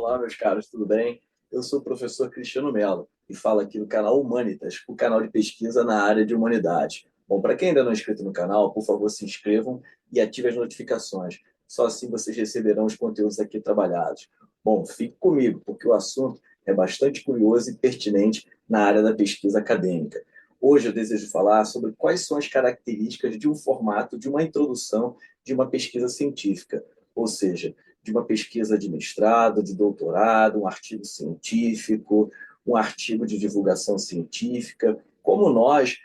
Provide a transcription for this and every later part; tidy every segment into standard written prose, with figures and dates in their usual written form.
Olá, meus caros, tudo bem? Eu sou o professor Cristiano Mello e falo aqui no canal Humanitas, o canal de pesquisa na área de humanidades. Bom, para quem ainda não é inscrito no canal, por favor, se inscrevam e ativem as notificações. Só assim vocês receberão os conteúdos aqui trabalhados. Bom, fique comigo, porque o assunto é bastante curioso e pertinente na área da pesquisa acadêmica. Hoje eu desejo falar sobre quais são as características de um formato de uma introdução de uma pesquisa científica, ou seja, de uma pesquisa de mestrado, de doutorado, um artigo científico, um artigo de divulgação científica, como nós,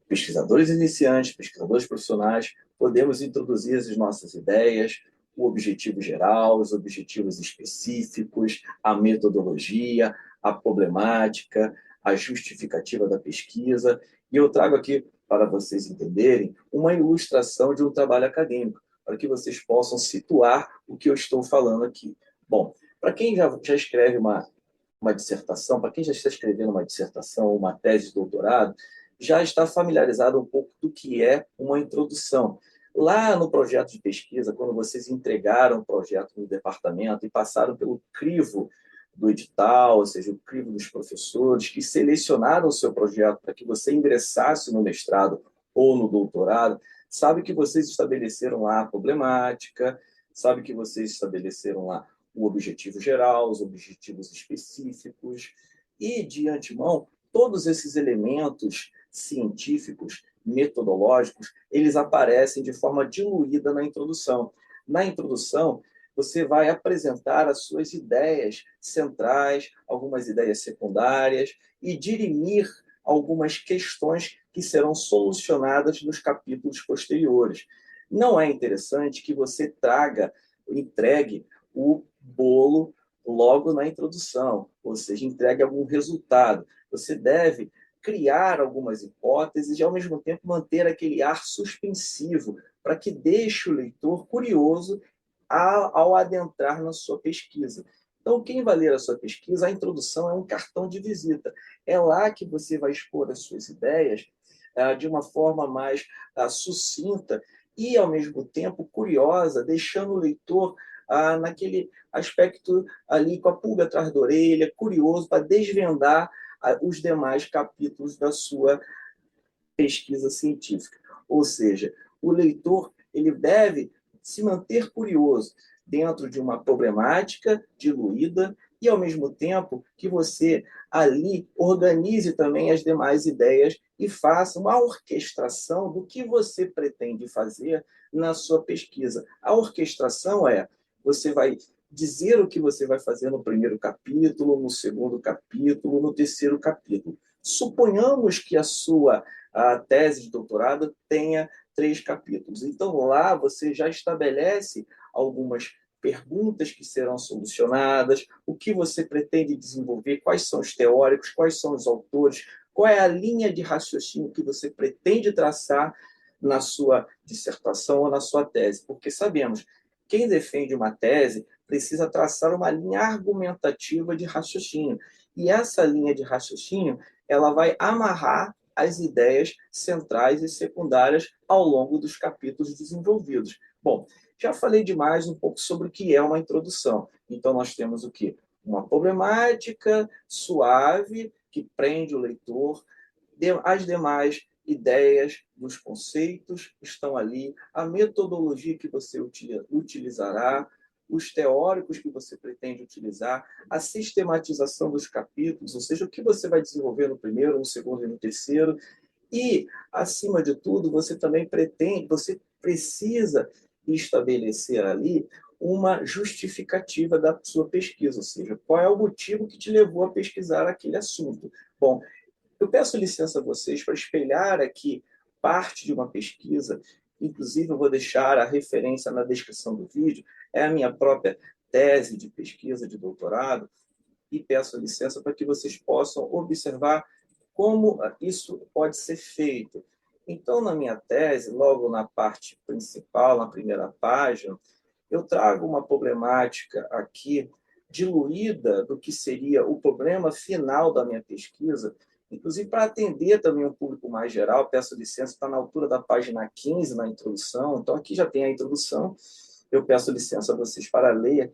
pesquisadores iniciantes, pesquisadores profissionais, podemos introduzir as nossas ideias, o objetivo geral, os objetivos específicos, a metodologia, a problemática, a justificativa da pesquisa. E eu trago aqui, para vocês entenderem, uma ilustração de um trabalho acadêmico, para que vocês possam situar o que eu estou falando aqui. Bom, para quem já escreve uma dissertação, para quem já está escrevendo uma dissertação, uma tese de doutorado, já está familiarizado um pouco do que é uma introdução. Lá no projeto de pesquisa, quando vocês entregaram o projeto no departamento e passaram pelo crivo do edital, ou seja, o crivo dos professores, que selecionaram o seu projeto para que você ingressasse no mestrado ou no doutorado, sabe que vocês estabeleceram lá a problemática, sabe que vocês estabeleceram lá o objetivo geral, os objetivos específicos, e, de antemão, todos esses elementos científicos, metodológicos, eles aparecem de forma diluída na introdução. Na introdução, você vai apresentar as suas ideias centrais, algumas ideias secundárias, e dirimir algumas questões que serão solucionadas nos capítulos posteriores. Não é interessante que você entregue o bolo logo na introdução, ou seja, entregue algum resultado. Você deve criar algumas hipóteses e, ao mesmo tempo, manter aquele ar suspensivo para que deixe o leitor curioso ao adentrar na sua pesquisa. Então, quem vai ler a sua pesquisa, a introdução é um cartão de visita. É lá que você vai expor as suas ideias de uma forma mais sucinta e, ao mesmo tempo, curiosa, deixando o leitor naquele aspecto ali com a pulga atrás da orelha, curioso para desvendar os demais capítulos da sua pesquisa científica. Ou seja, o leitor ele deve se manter curioso dentro de uma problemática diluída e, ao mesmo tempo, que você ali organize também as demais ideias e faça uma orquestração do que você pretende fazer na sua pesquisa. A orquestração você vai dizer o que você vai fazer no primeiro capítulo, no segundo capítulo, no terceiro capítulo. Suponhamos que a tese de doutorado tenha 3 capítulos. Então, lá você já estabelece algumas perguntas que serão solucionadas, o que você pretende desenvolver, quais são os teóricos, quais são os autores, qual é a linha de raciocínio que você pretende traçar na sua dissertação ou na sua tese. Porque sabemos, quem defende uma tese precisa traçar uma linha argumentativa de raciocínio. E essa linha de raciocínio ela vai amarrar as ideias centrais e secundárias ao longo dos capítulos desenvolvidos. Bom, já falei demais um pouco sobre o que é uma introdução. Então, nós temos o quê? Uma problemática suave que prende o leitor, as demais ideias dos conceitos estão ali, a metodologia que você utilizará, os teóricos que você pretende utilizar, a sistematização dos capítulos, ou seja, o que você vai desenvolver no primeiro, no segundo e no terceiro. E, acima de tudo, você precisa estabelecer ali uma justificativa da sua pesquisa, ou seja, qual é o motivo que te levou a pesquisar aquele assunto. Bom, eu peço licença a vocês para espelhar aqui parte de uma pesquisa, inclusive eu vou deixar a referência na descrição do vídeo, é a minha própria tese de pesquisa de doutorado, e peço licença para que vocês possam observar como isso pode ser feito. Então, na minha tese, logo na parte principal, na primeira página, eu trago uma problemática aqui diluída do que seria o problema final da minha pesquisa, inclusive para atender também um público mais geral. Peço licença, está na altura da página 15, na introdução, então aqui já tem a introdução. Eu peço licença a vocês para ler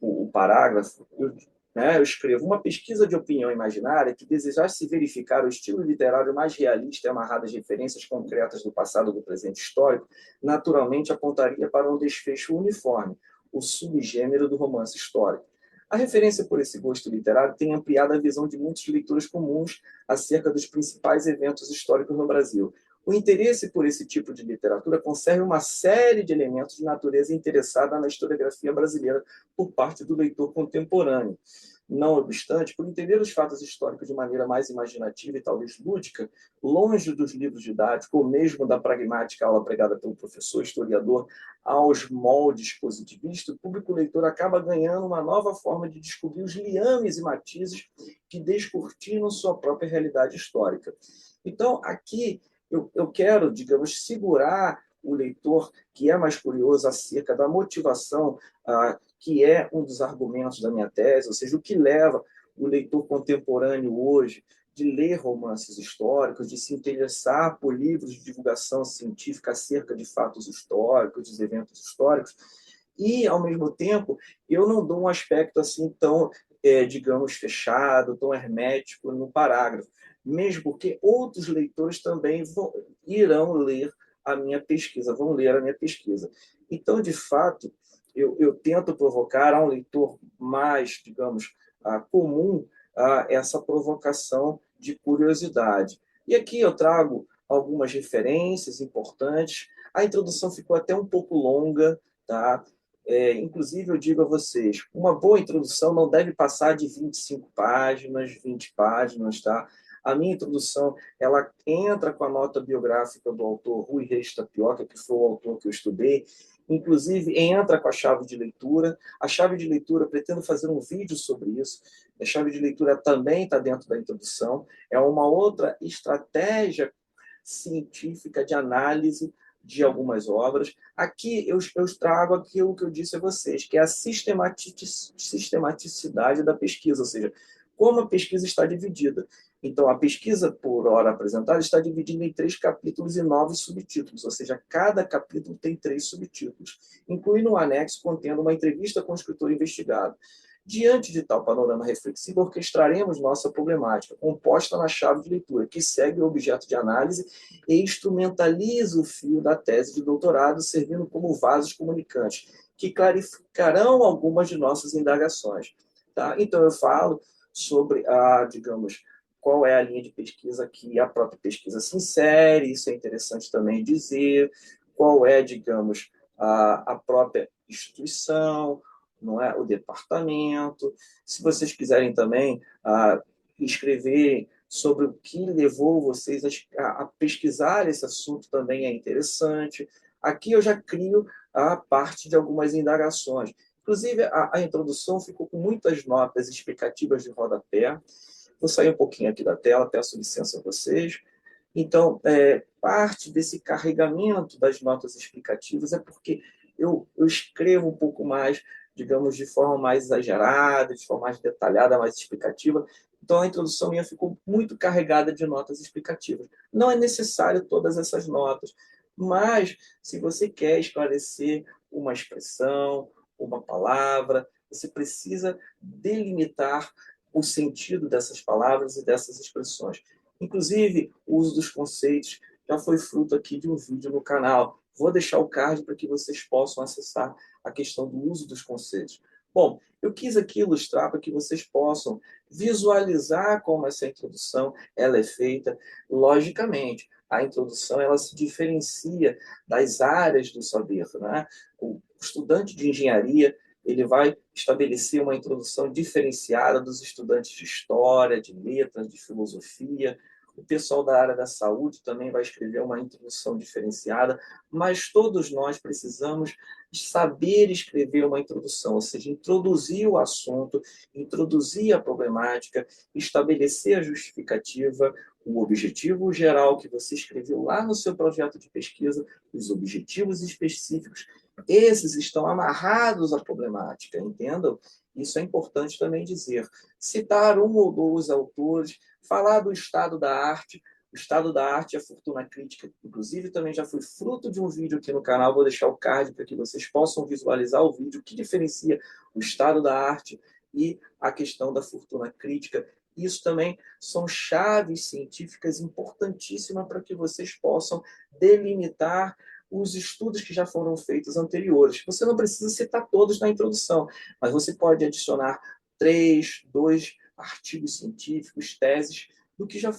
o parágrafo. Eu né? Eu escrevo uma pesquisa de opinião imaginária que desejasse verificar o estilo literário mais realista e amarrado às referências concretas do passado ou do presente histórico, naturalmente apontaria para um desfecho uniforme, o subgênero do romance histórico. A referência por esse gosto literário tem ampliado a visão de muitos leitores comuns acerca dos principais eventos históricos no Brasil. O interesse por esse tipo de literatura conserva uma série de elementos de natureza interessada na historiografia brasileira por parte do leitor contemporâneo. Não obstante, por entender os fatos históricos de maneira mais imaginativa e talvez lúdica, longe dos livros didáticos, ou mesmo da pragmática aula pregada pelo professor historiador aos moldes positivistas, o público leitor acaba ganhando uma nova forma de descobrir os liames e matizes que descortinam sua própria realidade histórica. Então, aqui eu quero, digamos, segurar o leitor que é mais curioso acerca da motivação, que é um dos argumentos da minha tese, ou seja, o que leva o leitor contemporâneo hoje de ler romances históricos, de se interessar por livros de divulgação científica acerca de fatos históricos, dos eventos históricos, e, ao mesmo tempo, eu não dou um aspecto assim tão, digamos, fechado, tão hermético no parágrafo, mesmo porque outros leitores também irão ler a minha pesquisa, vão ler a minha pesquisa. Então, de fato, eu tento provocar a um leitor mais, digamos, comum, essa provocação de curiosidade. E aqui eu trago algumas referências importantes. A introdução ficou até um pouco longa, tá? Inclusive, eu digo a vocês, uma boa introdução não deve passar de 25 páginas, 20 páginas, tá? A minha introdução, ela entra com a nota biográfica do autor Rui Reis Tapioca, que foi o autor que eu estudei, inclusive entra com a chave de leitura. A chave de leitura, pretendo fazer um vídeo sobre isso. A chave de leitura também está dentro da introdução. É uma outra estratégia científica de análise de algumas obras. Aqui eu trago aquilo que eu disse a vocês, que é a sistematicidade da pesquisa, ou seja, como a pesquisa está dividida. Então, a pesquisa por hora apresentada está dividida em 3 capítulos e 9 subtítulos, ou seja, cada capítulo tem 3 subtítulos, incluindo um anexo contendo uma entrevista com o escritor investigado. Diante de tal panorama reflexivo, orquestraremos nossa problemática, composta na chave de leitura, que segue o objeto de análise e instrumentaliza o fio da tese de doutorado, servindo como vasos comunicantes, que clarificarão algumas de nossas indagações. Tá? Então, eu falo sobre digamos, qual é a linha de pesquisa que a própria pesquisa se insere, isso é interessante também dizer, qual é, digamos, a própria instituição, não é, o departamento. Se vocês quiserem também escrever sobre o que levou vocês a pesquisar esse assunto, também é interessante. Aqui eu já crio a parte de algumas indagações. Inclusive, a introdução ficou com muitas notas explicativas de rodapé. Vou sair um pouquinho aqui da tela, peço licença a vocês. Então, parte desse carregamento das notas explicativas é porque eu escrevo um pouco mais, digamos, de forma mais exagerada, de forma mais detalhada, mais explicativa. Então, a introdução minha ficou muito carregada de notas explicativas. Não é necessário todas essas notas, mas se você quer esclarecer uma expressão, uma palavra, você precisa delimitar o sentido dessas palavras e dessas expressões. Inclusive, o uso dos conceitos já foi fruto aqui de um vídeo no canal. Vou deixar o card para que vocês possam acessar a questão do uso dos conceitos. Bom, eu quis aqui ilustrar para que vocês possam visualizar como essa introdução ela é feita. Logicamente, a introdução ela se diferencia das áreas do saber, né? O estudante de engenharia ele vai estabelecer uma introdução diferenciada dos estudantes de história, de letras, de filosofia. O pessoal da área da saúde também vai escrever uma introdução diferenciada, mas todos nós precisamos saber escrever uma introdução, ou seja, introduzir o assunto, introduzir a problemática, estabelecer a justificativa, o objetivo geral que você escreveu lá no seu projeto de pesquisa, os objetivos específicos, esses estão amarrados à problemática, entendam? Isso é importante também dizer. Citar um ou dois autores, falar do estado da arte. O estado da arte e a fortuna crítica, inclusive, também já foi fruto de um vídeo aqui no canal. Vou deixar o card para que vocês possam visualizar o vídeo que diferencia o estado da arte e a questão da fortuna crítica. Isso também são chaves científicas importantíssimas para que vocês possam delimitar os estudos que já foram feitos anteriores. Você não precisa citar todos na introdução, mas você pode adicionar 3, 2 artigos científicos, teses, do que já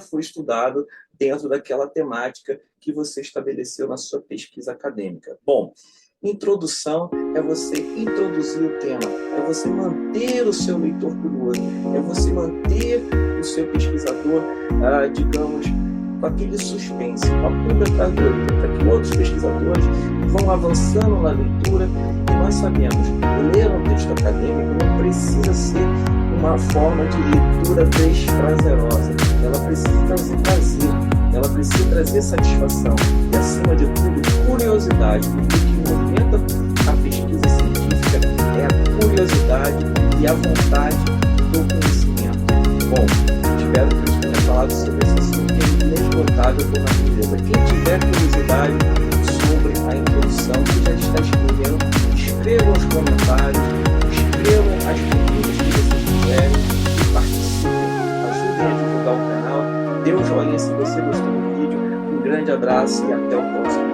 foi estudado dentro daquela temática que você estabeleceu na sua pesquisa acadêmica. Bom, introdução é você introduzir o tema, é você manter o seu leitor curioso, é você manter o seu pesquisador, digamos, com aquele suspense, com a pulga atrás da orelha, para que outros pesquisadores vão avançando na leitura. E nós sabemos, ler um texto acadêmico não precisa ser uma forma de leitura desprazerosa, ela precisa trazer prazer, ela precisa trazer satisfação e, acima de tudo, curiosidade, porque o que movimenta a pesquisa científica é a curiosidade e a vontade do conhecimento. Bom, espero que eu tenha falado sobre esse assunto que é inesgotável por natureza. Quem tiver curiosidade sobre a introdução, que já está escrevendo, escrevam os comentários, escrevam as perguntas que vocês quiserem e participem. Ajudem a divulgar o canal, dê um joinha se você gostou do vídeo. Um grande abraço e até o próximo.